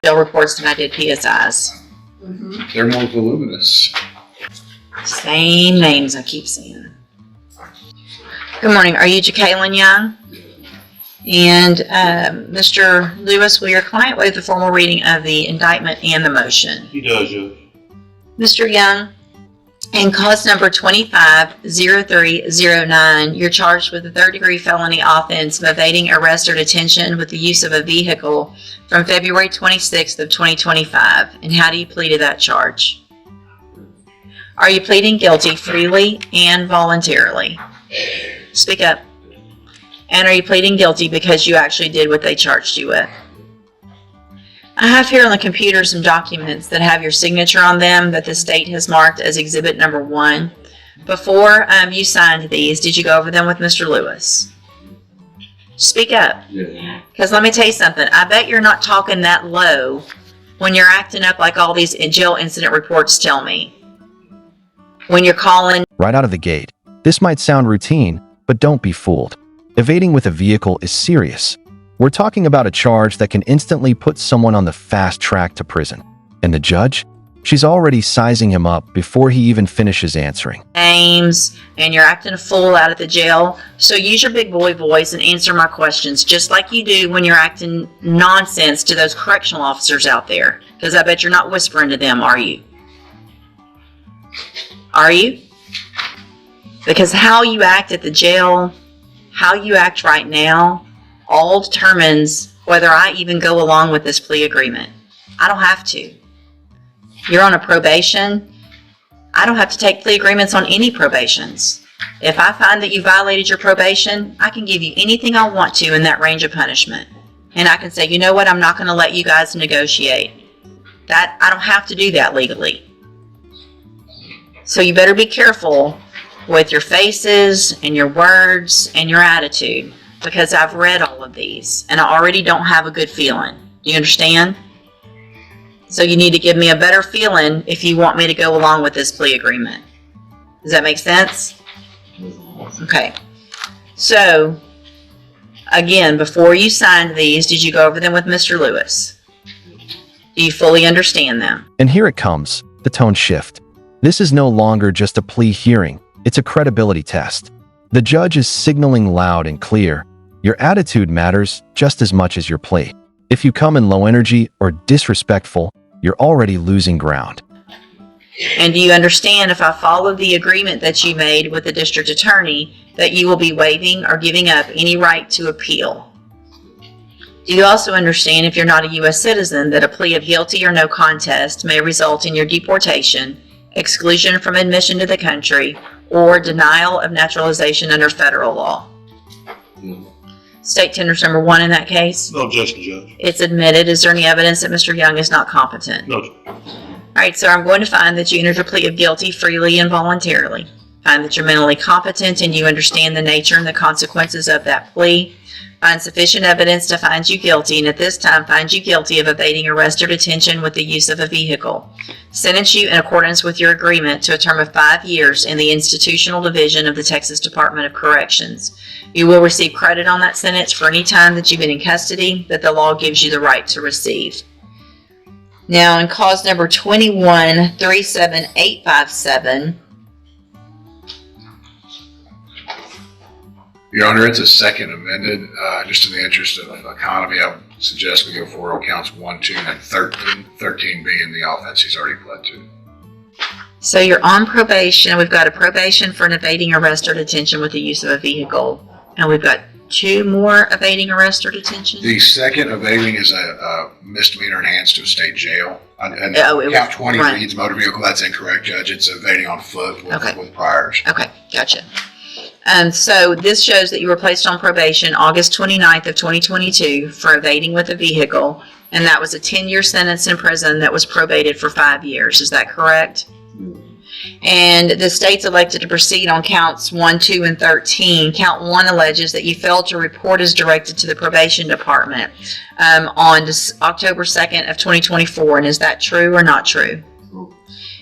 jail reports than I did PSIs. They're more voluminous. Same names I keep saying. Good morning. Are you Jacqueline Young? And Mr. Lewis, will your client waive the formal reading of the indictment and the motion? He does, Judge. Mr. Young, in cause number 250309, you're charged with a third-degree felony offense of evading arrest or detention with the use of a vehicle from February 26th of 2025. And how do you plead to that charge? Are you pleading guilty freely and voluntarily? Speak up. And are you pleading guilty because you actually did what they charged you with? I have here on the computer some documents that have your signature on them that the state has marked as exhibit number 1. Before you signed these, did you go over them with Mr. Lewis? Speak up. Yeah. Because let me tell you something. I bet you're not talking that low when you're acting up like all these jail incident reports tell me. When you're calling. Right out of the gate, this might sound routine, but don't be fooled. Evading with a vehicle is serious. We're talking about a charge that can instantly put someone on the fast track to prison. And the judge? She's already sizing him up before he even finishes answering. Names, and you're acting a fool out at the jail. So use your big boy voice and answer my questions just like you do when you're acting nonsense to those correctional officers out there. Because I bet you're not whispering to them, are you? Are you? Because how you act at the jail, how you act right now, all determines whether I even go along with this plea agreement. I don't have to. You're on a probation. I don't have to take plea agreements on any probations. If I find that you violated your probation, I can give you anything I want to in that range of punishment. And I can say, you know what, I'm not going to let you guys negotiate. That I don't have to do that legally. So you better be careful with your faces and your words and your attitude, because I've read all of these and I already don't have a good feeling. Do you understand? So you need to give me a better feeling if you want me to go along with this plea agreement. Does that make sense? Okay. So, again, before you signed these, did you go over them with Mr. Lewis? Do you fully understand them? And here it comes, the tone shift. This is no longer just a plea hearing. It's a credibility test. The judge is signaling loud and clear. Your attitude matters just as much as your plea. If you come in low energy or disrespectful, you're already losing ground. And do you understand, if I follow the agreement that you made with the district attorney, that you will be waiving or giving up any right to appeal? Do you also understand, if you're not a U.S. citizen, that a plea of guilty or no contest may result in your deportation, exclusion from admission to the country, or denial of naturalization under federal law? State tenders number 1 in that case? No objection, Judge. It's admitted. Is there any evidence that Mr. Young is not competent? No, Judge. All right, so I'm going to find that you entered a plea of guilty freely and voluntarily. Find that you're mentally competent and you understand the nature and the consequences of that plea. Find sufficient evidence to find you guilty, and at this time find you guilty of evading arrest or detention with the use of a vehicle. Sentence you in accordance with your agreement to a term of 5 years in the Institutional Division of the Texas Department of Corrections. You will receive credit on that sentence for any time that you've been in custody that the law gives you the right to receive. Now, in cause number 2137857, Your Honor, it's a second amended. Just in the interest of economy, I would suggest we go forward on counts 1, 2, and 13. 13 being the offense he's already pled to. so you're on probation. We've got a probation for an evading arrest or detention with the use of a vehicle. And we've got 2 more evading arrest or detention? The second evading is a misdemeanor enhanced to a state jail. And Oh, count 20 right. reads motor vehicle. That's incorrect, Judge. It's evading on foot with, Okay. with priors. Okay, gotcha. So this shows that you were placed on probation August 29th of 2022 for evading with a vehicle, and that was a 10-year sentence in prison that was probated for 5 years. Is that correct? And the state's elected to proceed on counts 1, 2, and 13. Count 1 alleges that you failed to report as directed to the probation department on October 2nd of 2024. And is that true or not true?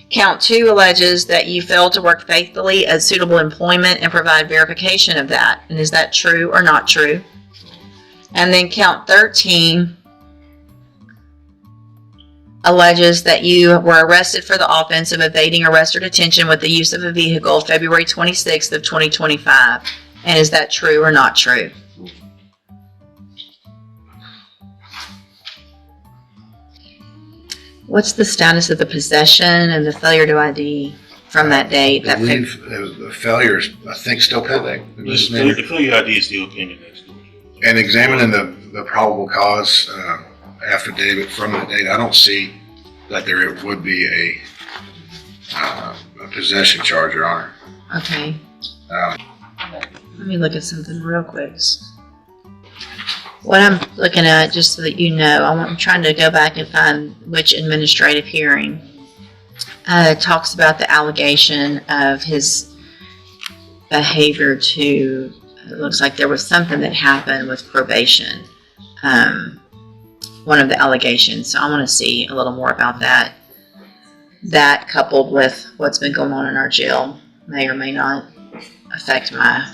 Count 2 alleges that you failed to work faithfully at suitable employment and provide verification of that. And is that true or not true? And then count 13 alleges that you were arrested for the offense of evading arrest or detention with the use of a vehicle February 26th of 2025. And is that true or not true? What's the status of the possession and the failure to ID from that date? I believe the failure is, I think, still pending. The failure ID is still pending next door. And examining the probable cause affidavit from that date, I don't see that there would be a possession charge, Your Honor. Okay. Let me look at something real quick. What I'm looking at, just so that you know, I'm trying to go back and find which administrative hearing talks about the allegation of his behavior to, it looks like there was something that happened with probation, one of the allegations. So I want to see a little more about that. That coupled with what's been going on in our jail may or may not affect my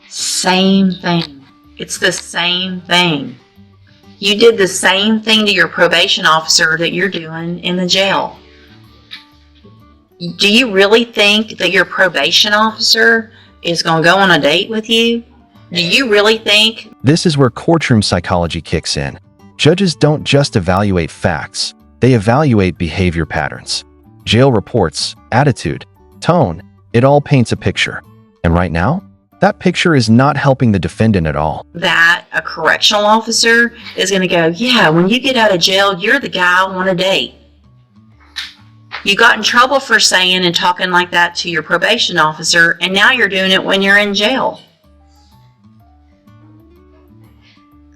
same thing. It's the same thing. You did the same thing to your probation officer that you're doing in the jail. Do you really think that your probation officer is going to go on a date with you? Do you really think? This is where courtroom psychology kicks in. Judges don't just evaluate facts, they evaluate behavior patterns. Jail reports, attitude, tone, it all paints a picture. And right now, that picture is not helping the defendant at all. That a correctional officer is going to go, yeah, when you get out of jail, you're the guy I want to date. You got in trouble for saying and talking like that to your probation officer, and now you're doing it when you're in jail.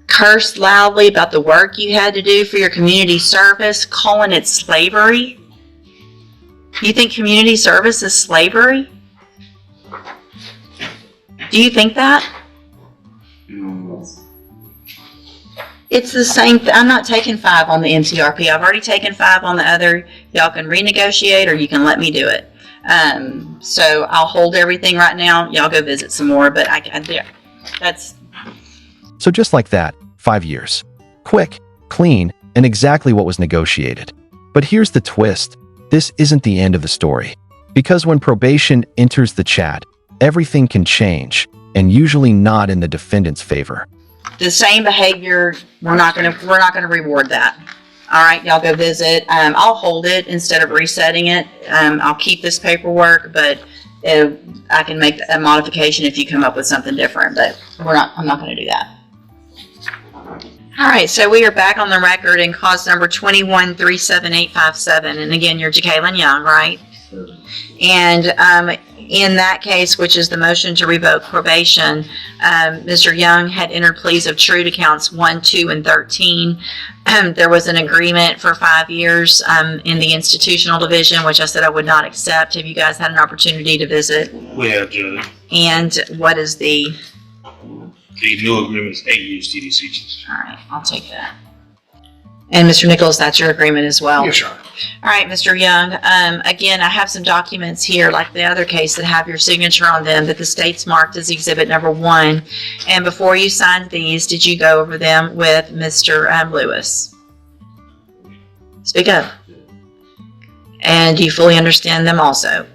Curse loudly about the work you had to do for your community service, calling it slavery. You think community service is slavery? Do you think that? It's the same. I'm not taking 5 on the MTRP. I've already taken 5 on the other. Y'all can renegotiate or you can let me do it. So I'll hold everything right now. Y'all go visit some more, but that's. So just like that, 5 years. Quick, clean, and exactly what was negotiated. But here's the twist. This isn't the end of the story. Because when probation enters the chat, everything can change, and usually not in the defendant's favor. The same behavior, we're not gonna reward that. All right, y'all go visit. I'll hold it instead of resetting it. I'll keep this paperwork, but I can make a modification if you come up with something different. But I'm not going to do that. All right, so we are back on the record in cause number 2137857, and again, you're Jacqueline Young, right? And in that case, which is the motion to revoke probation, Mr. Young had entered pleas of true to counts 1, 2, and 13. There was an agreement for 5 years in the institutional division, which I said I would not accept. Have you guys had an opportunity to visit? We have, Judge. And what is the new agreement is 8 years TDC. All right, I'll take that. And Mr. Nichols, that's your agreement as well? Yes, Your Honor. All right, Mr. Young. Again, I have some documents here, like the other case, that have your signature on them that the state's marked as exhibit number 1. And before you signed these, did you go over them with Mr. Lewis? Speak up. And do you fully understand them also?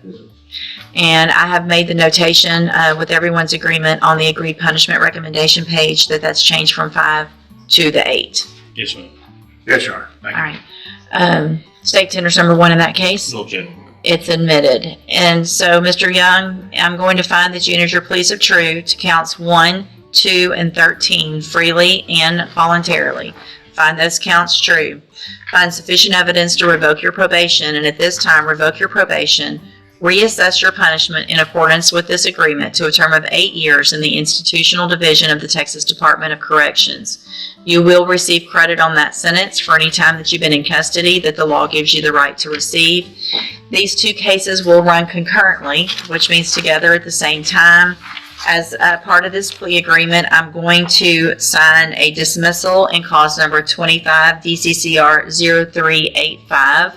And I have made the notation with everyone's agreement on the agreed punishment recommendation page that that's changed from 5 to the 8. Yes, ma'am. Yes, Your Honor. Thank All you. right. State tenders number 1 in that case? No objection. It's admitted. And so, Mr. Young, I'm going to find that you entered your pleas of true to counts 1, 2, and 13 freely and voluntarily. Find those counts true. Find sufficient evidence to revoke your probation, and at this time, revoke your probation. Reassess your punishment in accordance with this agreement to a term of 8 years in the institutional division of the Texas Department of Corrections. You will receive credit on that sentence for any time that you've been in custody that the law gives you the right to receive. These 2 cases will run concurrently, which means together at the same time. As a part of this plea agreement, I'm going to sign a dismissal in cause number 25 DCCR 0385.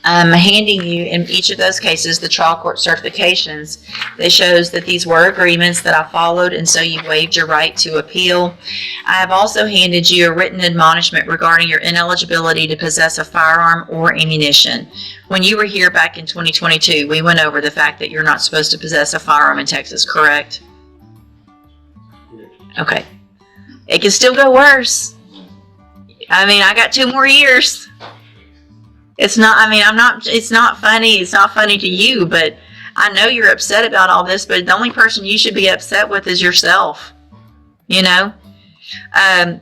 I'm handing you in each of those cases the trial court certifications that shows that these were agreements that I followed, and so you waived your right to appeal. I have also handed you a written admonishment regarding your ineligibility to possess a firearm or ammunition. When you were here back in 2022, we went over the fact that you're not supposed to possess a firearm in Texas, correct? Okay. It can still go worse. I mean, I got 2 more years. It's not funny. It's not funny to you, but I know you're upset about all this, but the only person you should be upset with is yourself. You know?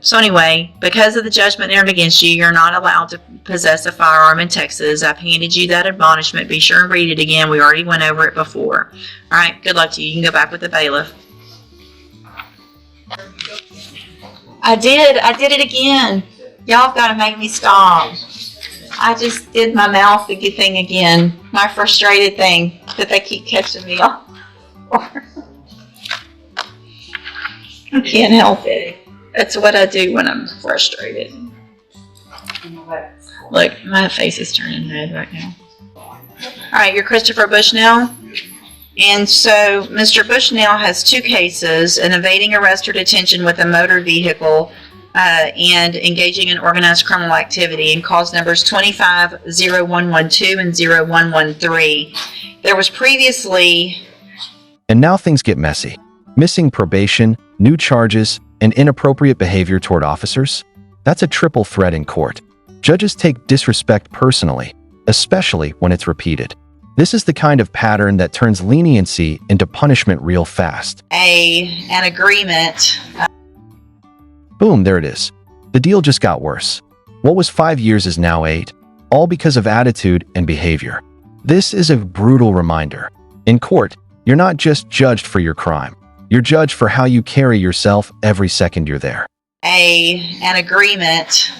So anyway, because of the judgment entered against you, you're not allowed to possess a firearm in Texas. I've handed you that admonishment. Be sure and read it again. We already went over it before. All right, good luck to you. You can go back with the bailiff. I did it again. Y'all got to make me stop. I just did my mouth thing again. My frustrated thing that they keep catching me off. I can't help it. That's what I do when I'm frustrated. Look, my face is turning red right now. All right, you're Christopher Bushnell. And so Mr. Bushnell has 2 cases: an evading arrest or detention with a motor vehicle and engaging in organized criminal activity, and cause numbers 25-0112 and 0113. There was previously... And now things get messy. Missing probation, new charges, and inappropriate behavior toward officers? That's a triple threat in court. Judges take disrespect personally, especially when it's repeated. This is the kind of pattern that turns leniency into punishment real fast. An agreement. Boom, there it is. The deal just got worse. What was 5 years is now 8, all because of attitude and behavior. This is a brutal reminder. In court, you're not just judged for your crime. You're judged for how you carry yourself every second you're there. An agreement.